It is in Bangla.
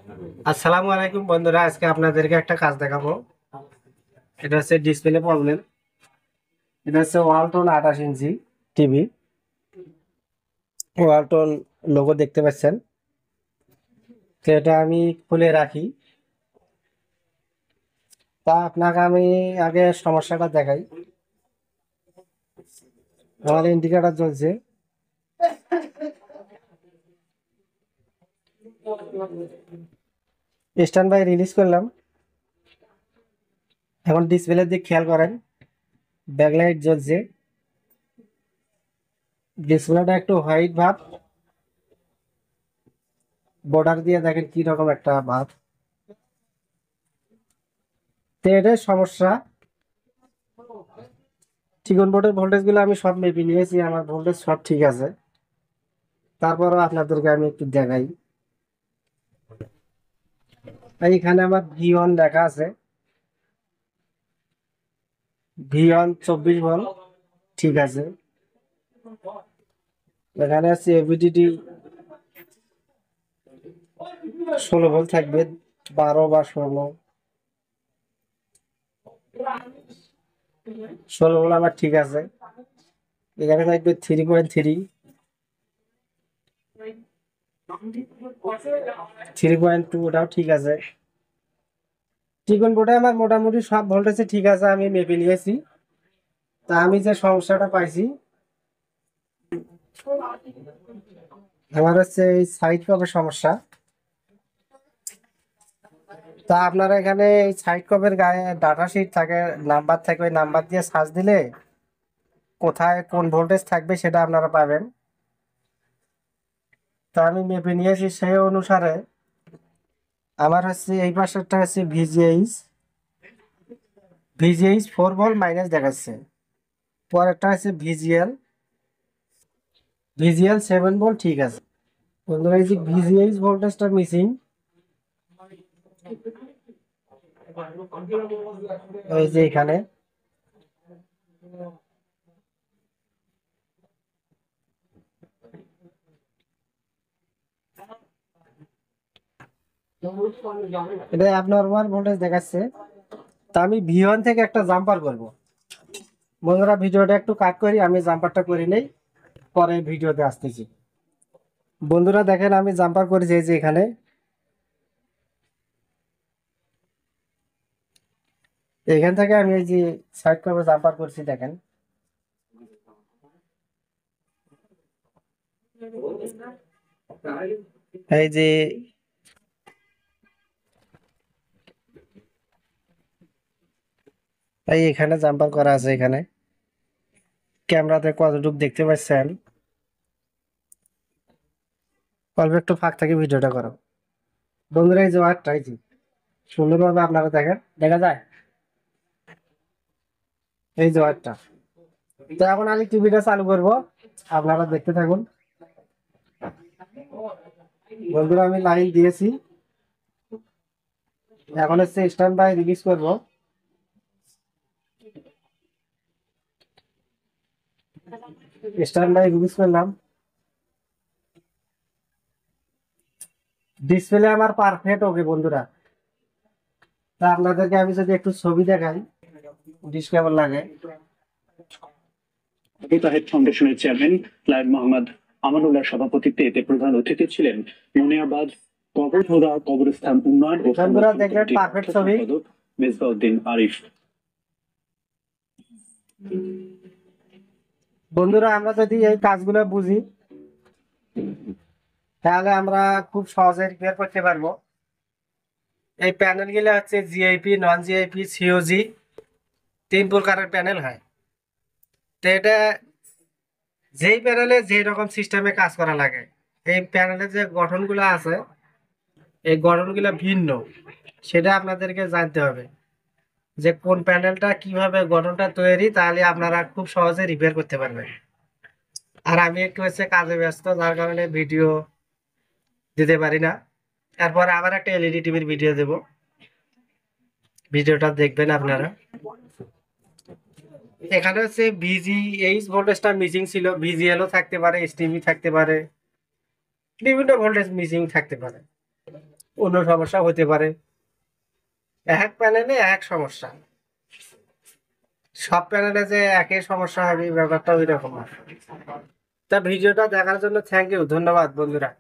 আসসালামু আলাইকুম বন্ধুরা, আজকে আপনাদেরকে একটা কাজ দেখাবো। এটা হচ্ছে ডিসপ্লে প্রবলেম। এটা হচ্ছে Walton 28 inch TV. Walton logo দেখতে পাচ্ছেন। তো এটা আমি খুলে রাখি। তা আপনাকে আমি আগে সমস্যাটা দেখাই। আমার ইন্ডিকেটর জ্বলছে। স্ট্যান্ড বাই রিলিজ করলাম। এখন ডিসপ্লের দিক খেয়াল করেন, ব্যাকলাইট জ্বলছে। ডিসপ্লেটা একটু হোয়াইট ভাব, বর্ডার দিয়ে দেখেন কি রকম একটা ভাব। তো এটাই সমস্যা। চিকন বোর্ডের ভোল্টেজ গুলো আমি সব মেপে নিয়েছি, আমার ভোল্টেজ সব ঠিক আছে। তারপরও আপনাদেরকে আমি একটু দেখাই। এইখানে আমার V1 লেখা আছে। V1 24 ভোল্ট, ঠিক আছে। এখানে আছে এবিডিটি 16 ভোল্ট থাকবে, 12 বা 16 ভোল্ট আমার ঠিক আছে। এখানে থাকবে 3.3, 3.2, ওটাও ঠিক আছে। চিকন বোর্ডে আমার মোটামুটি সব ভোল্টেজে ঠিক আছে, আমি মেপে নিয়েছি। তা আমি যে সমস্যাটা পাইছি, আমার হচ্ছে এই সাইড কপের সমস্যা। তা আপনারা এখানে এই সাইড কপের গায়ে ডাটা শিট থাকে, নাম্বার থাকে, ওই নাম্বার দিয়ে সার্চ দিলে কোথায় কোন ভোল্টেজ থাকবে সেটা আপনারা পাবেন। তা আমি মেপে নিয়েছি সেই অনুসারে। আমার হচ্ছে এই পাশেরটা হচ্ছে ভিজিএইচ 4 ভোল্ট মাইনাস দেখাচ্ছে। পরেরটা হচ্ছে ভিজিএল 7 ভোল্ট, ঠিক আছে। বন্ধুরা, এই যে ভিজিএইচ ভোল্টেজটা মিসিং, এই যে এখানে। এটা অ্যাবনর্মাল ভোল্টেজ দেখাচ্ছে। তা আমি V1 থেকে একটা জাম্পার করব। বন্ধুরা, ভিডিওটা একটু কাট করি, আমি জাম্পারটা করে নেই, পরে ভিডিওতে আসতেছি। বন্ধুরা দেখেন, আমি জাম্পার করেছি এই যে এখানে। এখান থেকে আমি এই যে সাইড করে জাম্পার করছি, দেখেন। এই যে এই এখানে জাম্পার করা আছে। এখানে ক্যামেরাতে কতটুকু দেখতে পাচ্ছেন, অল্প একটু ফাঁক থেকে ভিডিওটা করো। বন্ধুরা, এই যে ওয়ারটা, এই যে সুন্দরভাবে আপনারা দেখেন, দেখা যায় এই যে ওয়ারটা। তো এখন আমি টিভিটা চালু করব, আপনারা দেখতে থাকুন। বন্ধুরা, আমি লাইন দিয়েছি। এখন হচ্ছে স্ট্যান্ড বাই রিলিজ করবো। স্ট্যান্ড বাই রিলিজ করলাম। ডিসপ্লে আমার পারফেক্ট, ওকে বন্ধুরা। তা আপনাদেরকে আমি যদি একটু ছবি দেখাই, ডিস কেমন লাগে। তাহের ফাউন্ডেশনের চেয়ারম্যান লায়ন মোহাম্মদ আমানুল্লাহর সভাপতিত্বে এতে প্রধান অতিথি ছিলেন মুনিয়াবাদ কবরহোদা কবরস্থান উন্নয়ন ও বন্ধুরা সংরক্ষণ দেখলেন কমিটির পারফেক্ট মুখ্য ছবি। সম্পাদক মেজবাউদ্দিন আরিফ। বন্ধুরা, আমরা যদি এই কাজগুলো বুঝি, তাহলে আমরা খুব সহজে রিপেয়ার করতে পারবো। এই প্যানেল গুলো হচ্ছে জিআইপি, নন জিআইপি, সিওজি, 3 প্রকারের প্যানেল হয়। তো এটা যেই প্যানেলে যেই রকম সিস্টেমে কাজ করা লাগে, এই প্যানেলের যে গঠনগুলো আছে, এই গঠনগুলো ভিন্ন, সেটা আপনাদেরকে জানতে হবে যে কোন প্যানেলটা কিভাবে গঠনটা তৈরি, তাহলে আপনারা খুব সহজে রিপেয়ার করতে পারবেন। আর আমি একটু হচ্ছে কাজে ব্যস্ত, যার কারণে ভিডিও দিতে পারি না। তারপরে আবার একটা এলইডি টিভির ভিডিও দেব, ভিডিওটা দেখবেন আপনারা। এখানে হচ্ছে ভিজিএইচ ভোল্টেজটা মিসিং ছিল, ভিজিএলও থাকতে পারে, এসটিভি থাকতে পারে, বিভিন্ন ভোল্টেজ মিসিং থাকতে পারে। অন্য সমস্যা হতে পারে। এক প্যানেলে এক সমস্যা, সব প্যানেলে যে একই সমস্যা হবে ব্যাপারটা ওই রকম। তা ভিডিওটা দেখার জন্য থ্যাংক ইউ, ধন্যবাদ বন্ধুরা।